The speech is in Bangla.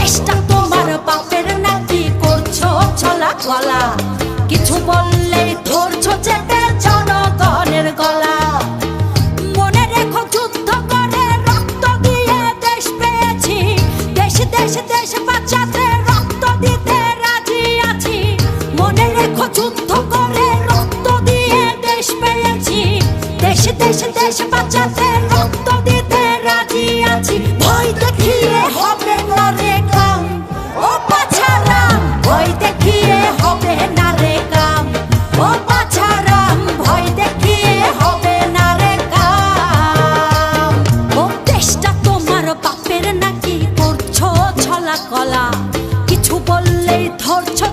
দেশটা তোমার বাপের নাকি করছো ছলা গলা, কিছু বললেই ধরছো চেপে জনগণের গলা। মনে রেখো যুদ্ধ করে রক্ত দিয়ে দেশ পেয়েছি, দেশ দেশ দেশ বাঁচাতে রক্ত দিতে রাজি আছি। মনে রেখো যুদ্ধ করে রক্ত দিয়ে দেশ পেয়েছি, দেশ দেশ দেশ বাঁচাতে রক্ত দিতে রাজি আছি। ভয় দেখিয়ে হবে না রে কাম, ও বাছারাম ভয় দেখিয়ে হবে না রে কাম, ও বাছারাম ভয় দেখিয়ে হবে না রে কাম। ও দেশটা তোমার বাপের নাকি করছো ছলা কলা, কিছু বললেই ধরছো